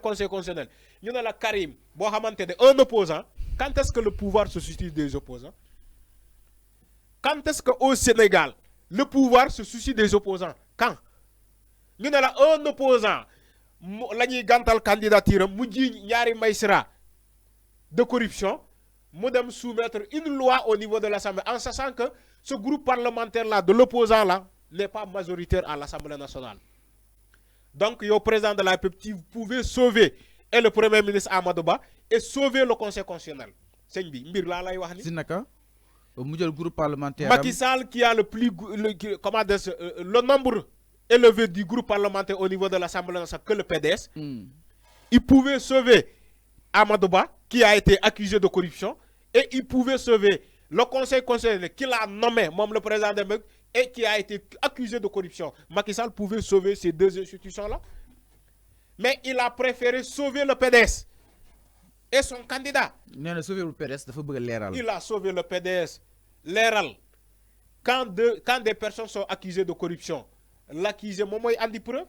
conseil constitutionnel ñu ne la Karim boo xamante ne un opposant quand est-ce que le pouvoir se soucie des opposants? Quand est-ce qu'au Sénégal le pouvoir se soucie des opposants? Quand? Ñu ne la un opposant la ñuy gàntal candidature mu jiiñ ñaari magistrat de corruption mu dem soumettre une loi au niveau de l'Assemblée en sachant que ce groupe parlementaire là de l'opposant là n'est pas majoritaire à l'Assemblée nationale. Donc le président de la République pouvait sauver et le premier ministre Amadou Ba et sauver le conseil constitutionnel. Sëñ bi mbir laa lay wax ni. Si naka mu jël groupe parlementaire Macky Sall qui a le plus le nombre élevé du groupe parlementaire au niveau de l'Assemblée nationale que le PDS. Il pouvait sauver Amadou Ba qui a été accusé de corruption et il pouvait sauver le conseil constitutionnel qui l'a nommé, même le président de Meuk, et qui a été accusé de corruption. Macky Sall pouvait sauver ces deux institutions-là. Mais il a préféré sauver le PDS et son candidat. Il a sauvé le PDS, il a sauvé le PDS. L'éral. Quand des personnes sont accusées de corruption, l'accusé, moi, il a dit preuve.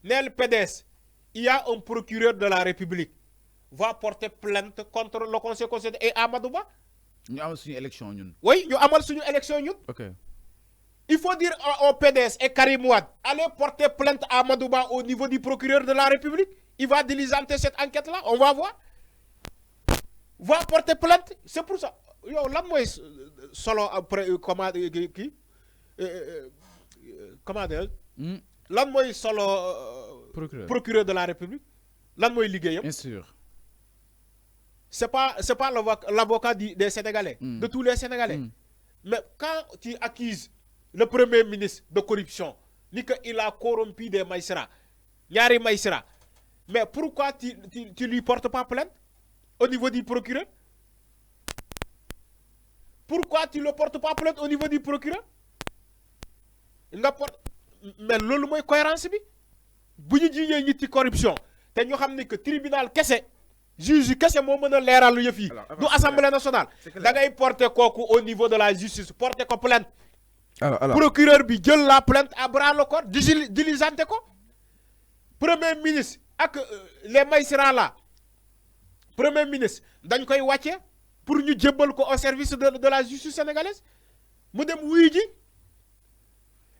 Dans le PDS, il y a un procureur de la République va porter plainte contre le conseil constitutionnel et Amadou Ba. Nous avons une élection. Oui, nous avons une élection. Ok. Il faut dire au PDS et Karim Wade, allez porter plainte à Amadou Ba au niveau du procureur de la République. Il va diligenter cette enquête-là. On va voir. Va porter plainte. C'est pour ça. Yo, là, moi, solo comment qui comment dire? Là, moi, solo procureur de la République. Là, moi, ligue. Bien sûr. C'est pas l'avocat des Sénégalais, de tous les Sénégalais. Mais quand tu accuses le premier ministre de corruption, ni qu'il a corrompu des magistrats, Yari magistrats, mais pourquoi tu lui portes pas plainte au niveau du procureur? Pourquoi tu ne le portes pas plainte au niveau du procureur? Mais lolu moy cohérence bi. Buñu jiñé ñi ci corruption, té ñu xamni que tribunal kessé juge kessé mo mëna léral yëf yi. Du assemblée nationale. Da ngay porter koku au niveau de la justice, porter ko plainte. Alors. Procureur bi jël la plainte à bras le corps, diligenté ko. Premier ministre ak les magistrats là. Premier ministre dañ koy waccé pour ñu djébal ko au service de la justice sénégalaise. Mu dem wuy ji.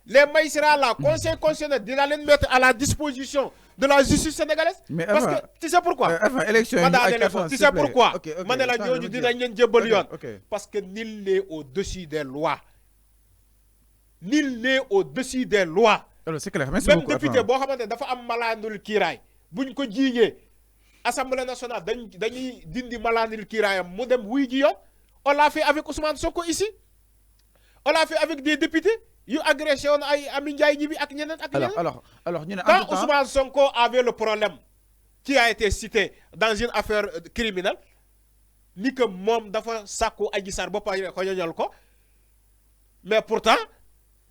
Les magistrats là, conseil constitutionnel, dina leen mettre à la disposition de la justice sénégalaise. Mais parce que tu sais pourquoi? Élection, tu sais pourquoi? Manela ñooñu dinañ leen djébal yoon. Parce que nul n'est au-dessus des lois. Nul n'est au-dessus des lois. Alors c'est clair. Merci même beaucoup. Député boo xamante dafa am malaanul kiiraay buñ ko jiiñee assemblée nationale dañuy dindi malaanul kiiraayam mu dem wuy ji yoon. On l'a fait avec Ousmane Sonko ici. On l'a fait avec des députés. You agression ay Ami Ndiaye ñibi ak ñeneen ak ñeneen. Alors ñu ne quand Ousmane Sonko avait le problème qui a été cité dans une affaire criminelle ni que mom dafa sakku Adji Sarr ba pare ko ñoñal ko mais pourtant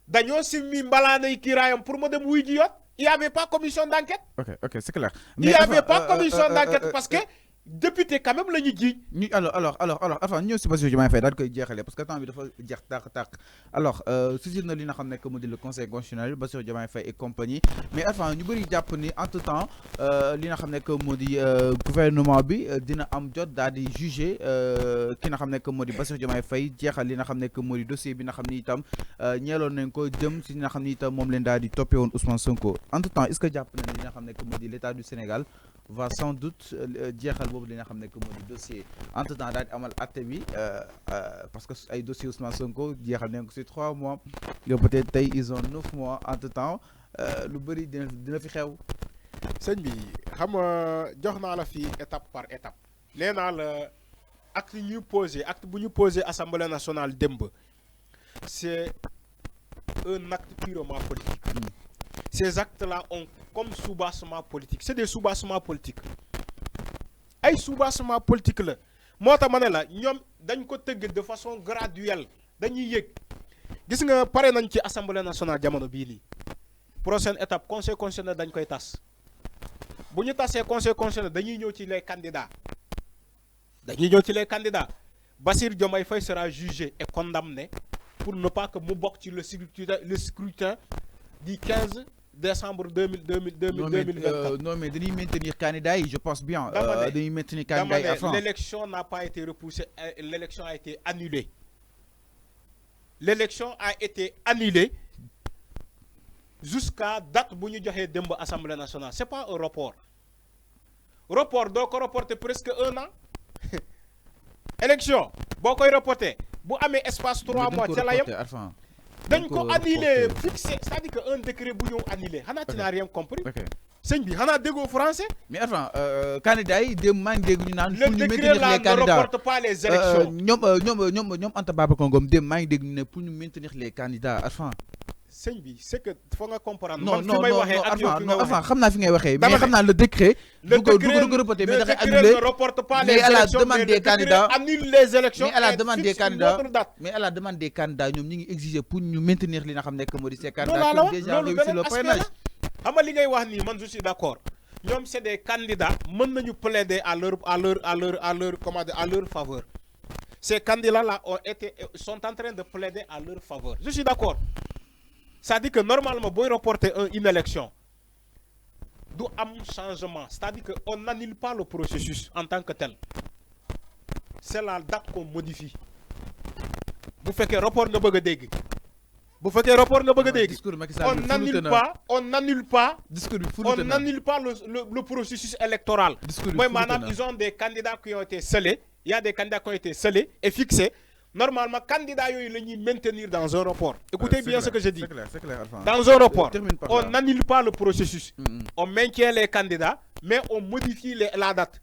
dañoo simmi mbalaanay kiiraayam pour mo dem wuy ji yoon. Il n'y avait pas commission d'enquête. Ok, c'est clair. Mais il n'y avait pas commission d'enquête parce que député quand même la ñu ji. Alors enfin ñu si Bassirou Diomaye Faye daal koy jeexalee parce que temps bi dafa jeex tàq alors saisir na li nga xam ne que mu di le conseil constitutionnel Bassirou Diomaye Faye et compagnie mais enfin ñu bëri jàpp ni entre temps li nga xam ne que mu di gouvernement bi dina am jot daal di juger ki nga xam ne que mu di Bassirou Diomaye Faye jeexal li nga xam ne que mu di dossier bi nga xam ni itam ñeeloon nañ ko jëm si li nga xam ni itam moom leen daal di toppee woon Ousmane Sonko entre temps est-ce que jàpp na li nga xam ne que mu di l'état du Sénégal va sans doute jeexal boobu li nga xam ne que moo di dossier entre temps daal di amal atte bi parce que ay dossier Ousmane Sonko jeexal nañ ko ci 3 mois nga peut-être tey ils ont 9 mois entre temps lu bëri dina fi xew. sëñ bi xam nga jox naa la fii étape par étape nee naa la acte ñu posé acte bu ñu posé assemblée nationale démb c'est un acte purement politique. Ces actes-là ont comme soubassement politique. C'est des soubassements politiques. Ay soubassement politique la. Moo tax ma ne la ñoom dañ ko tëgg de façon graduelle dañuy yëg gis nga pare nañ ci assemblée nationale jamono bii nii. Prochaine étape conseil constitutionnel dañ koy tas. Bu ñu tasee conseil constitutionnel dañuy ñëw ci les candidats. Bassirou Diomaye Faye sera jugé et condamné pour ne pas que mu bokk ci le scrutin du 15 décembre 2024. Non, mais de maintenir candidat, je pense bien. De maintenir candidat. L'élection n'a pas été repoussée, l'élection a été annulée. L'élection a été annulée jusqu'à date où nous avons l'Assemblée nationale. Ce n'est pas un report. Report, donc reporter presque 1 an. Élection, beaucoup reporté. Si vous avez espace 3 mois, dañ ko annulé fixé, c'est-à-dire qu'un décret bu ñëw annulé xanaa tu n'as rien compris. Sëñ bi xanaa déggoo français. Mais attends, candidat yi dem maa ngi dégg ñu naan pour ñu maintenir les candidats ne reporte pas les élections. ñoom Anta Babacar Ngom dem maa ngi dégg ñu ne pour ñu maintenir les candidats attends. Sëñ bi c'est que faut nga comprendre. non xam naa fi ngay waxee. mais xam naa le décret. le décret mais dafay annulé ne reporte pas les élections, mais le décret annule les élections. mais à la demande des candidats ñoom ñu ngi exiger pour ñu maintenir li nga xam ne que moo di ces candidats qui ont déjà réussi le parrainage. xam nga li ngay wax nii man je suis d'accord ñoom c'est des candidats mën nañu plaider à leur faveur. Ces candidats là sont en train de plaider à leur faveur. Je suis d'accord. Ça dit que normalement pour reporter une élection do am changement, c'est-à-dire qu'on n'annule pas le processus en tant que tel. C'est la date qu'on modifie. Vous faites que report nga bëgg dégg. Bu fekkee report nga bëgg dégg. On n'annule pas le processus électoral. Moi madame, ils ont des candidats qui ont été scellés, il y a des candidats qui ont été scellés et fixés. Normalement, candidats ils les maintenir dans un report. Écoutez bien ce que je dis. C'est clair, dans un report, on n'annule pas le processus. On maintient les candidats, mais on modifie la date.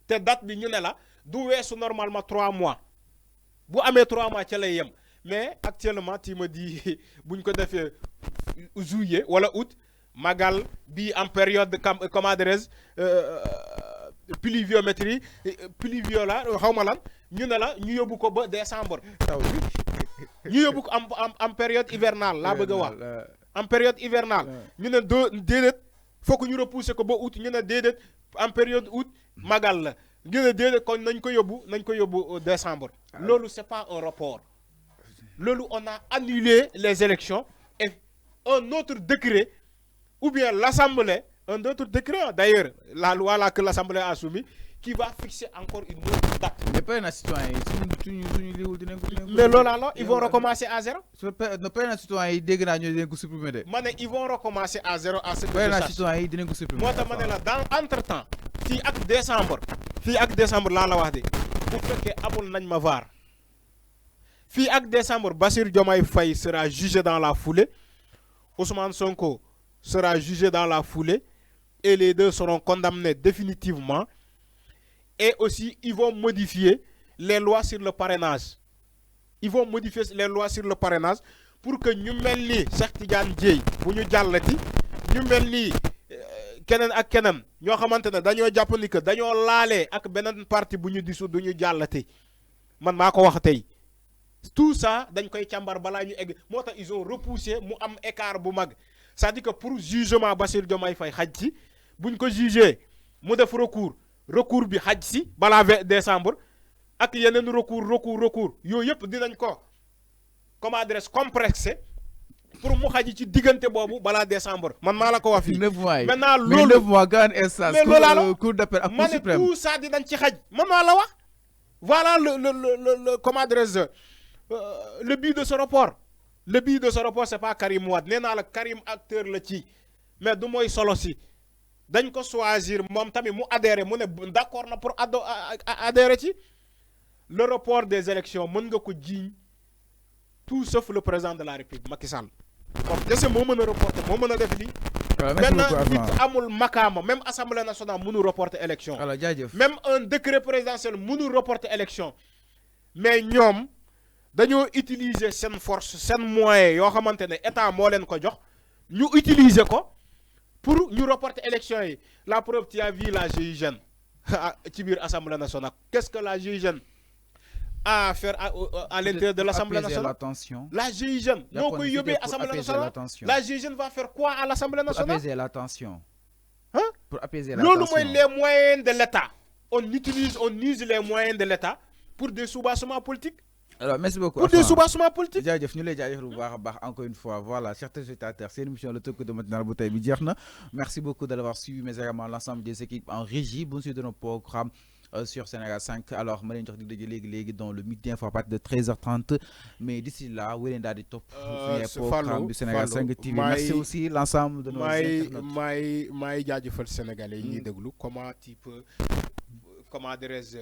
Cette date, d'où est normalement 3 mois. Vous avez 3 mois, mais actuellement, tu me dis, si vous avez juillet ou août, Magal, bi en période de pluviométrie, pluviola, ñu ne la ñu yóbbu ko ba décembre ñu yóbbu ko en période hivernale laa bëgg a wax en période hivernale ñu ne déedéet faut que ñu repousser ko ba août ñu ne déedéet en période août magal la ñu ne déedéet kon nañ ko yóbbu décembre. Loolu c'est pas un report. Loolu on a annulé les élections et un autre décret ou bien l'Assemblée, un autre décret d'ailleurs, la loi là que l'Assemblée a soumis, qui va fixer encore une autre date. Mais pas un citoyen. Mais là, ils vont recommencer à zéro. Ne pas un citoyen, ils vont recommencer à zéro à ce que je sache. Moi, entre-temps, si ak décembre, là, la wax de, bu fekkee amul nañ ma vaar. Fi ak décembre, Bassirou Diomaye Faye sera jugé dans la foulée. Ousmane Sonko sera jugé dans la foulée. Et les deux seront condamnés définitivement. Et aussi, ils vont modifier les lois sur le parrainage. Ils vont modifier les lois sur le parrainage pour que nous melions Cheikh Tidiane Dièye, pour nous jallati, nous melions kenen ak kenen, ñoo xamantene dañoo japp ni que dañoo laalé ak benen parti bu ñu disu duñu jallati. Man mako wax tay. Tout ça dañ koy càmbar bala ñu egg. Motax ils ont repoussé mu am écart bu mag. C'est-à-dire que pour jugement Bassirou Diomaye Faye xaj ci buñ ko juger mu def recours bi xaj si bala décembre ak yeneen recours yooyu yëpp dinañ ko comme adresse complexé pour mu xaj ci diggante boobu bala décembre man maa la ko wax fii. 9 mois maintenant loolu 9 mois grande instance. mais loolu cour d'appel ak cour suprême tout ça dinañ ci xaj man maa la wax. Voilà le comme adresse le but de ce rapport. Le but de ce rapport c'est pas Karim Wade nee naa la Karim acteur la ci mais du mooy solo si. dañ ko choisir mom tamit mu adhérer mu ne d'accord na pour adhérer ci le report des élections mën nga ko jiiñ tout sauf le président de la République Macky Sall comme dese moo mën a reporter moo mën a def lii maintenant nit amul makaama même assemblée nationale mënu reporter élection même un décret présidentiel mënu reporter élection mais ñoom dañoo utiliser seen force seen moyen yoo xamante ne état moo leen ko jox ñu utiliser ko pour nous reporter l'élection. La preuve, tu as vu la GIGN à l'Assemblée nationale. Qu'est-ce que la GIGN a à faire à l'intérieur de l'Assemblée nationale? La GIGN, la GIGN va faire quoi à l'Assemblée nationale? Pour apaiser la tension. Hein? Pour apaiser la tension. Les moyens de l'État. On use les moyens de l'État pour des soubassements politiques. alors merci beaucoup pour des soubassements politiques. jaajëf ñu lay jaajëfal bu baax a baax encore une fois voilà chers téléspectateurs c'est une émission le truc de matinale bu tey bi jeex na merci beaucoup de l'avoir suivi mais également l'ensemble des équipes en régie bu ñu suivre de nos programmes sur Sénégal 5 alors ma leen jox dig daje léegi dans le midi info à partir de 13h30 mais d'ici là wéy leen daal di topp suñu programme du Sénégal 5 TV merci aussi l'ensemble de nos internautes maay jaajëfal sénégalais yi ñuy déglu comment tu peux comment dirais-je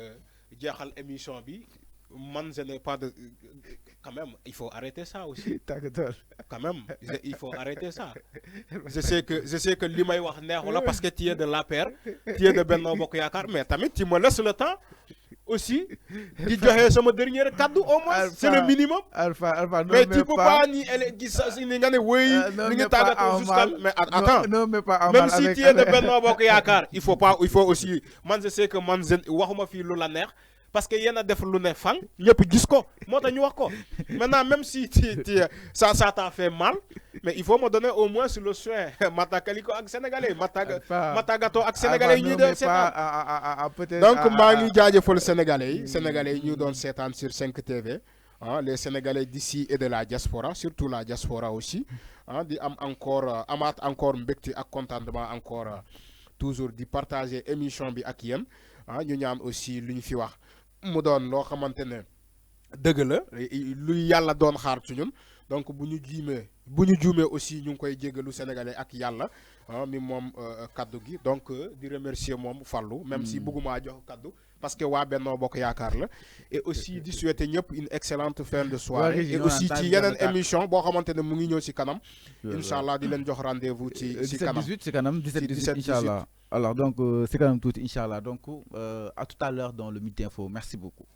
jeexal émission bi man je n'ai pas de quand même il faut arrêter ça aussi quand même il faut arrêter ça je sais que li may wax neexu la parce que tu es de l'APR tu es de Benno Bokk Yaakaar mais tamit tu me laisses le temps aussi di joxe sama dernier cadeau au moins c'est le minimum Alpha mais tu peux pas ni elle ni nga ne wéy ni nga tàggatoo jusqu'à mais attends non mais pas même si tu es de Benno Bokk Yaakaar il faut aussi man je sais que man waxuma fii lu la neex parce que yéen a def lu ne fang ñëpp gis ko moo tax ñu wax ko maintenant même si ça t'a fait mal mais il faut me donner au moins sur le soin matakaliko ak sénégalais matagato ak sénégalais yi ñu doon seetaan donc maa ngi jaajëfal sénégalais yi ñu doon seetaan sur 5 TV les sénégalais d'ici et de la diaspora surtout la diaspora aussi di am amaat encore mbégte ak contentement encore toujours di partager émission bi ak yéen ñu ñaan aussi lu ñu fi wax mu doon loo xamante ne dëgg la luy yàlla doon xaar ci ñun donc bu ñu juumee aussi ñu ngi koy jéggalu sénégalais ak yàlla mi moom kaddu gi donc di remercier moom Fallou même si bëgguma jox kaddu parce que waa Benno Bokk Yaakaar la et aussi di souhaiter ñëpp une excellente fin de soirée et aussi ci yeneen émission boo xamante ne mu ngi ñëw ci kanam inchallah di leen jox rendez-vous ci kanam 17 ci kanam 17 inchallah alors donc c'est quand même tout inchallah donc à tout à l'heure dans le Midi Info merci beaucoup.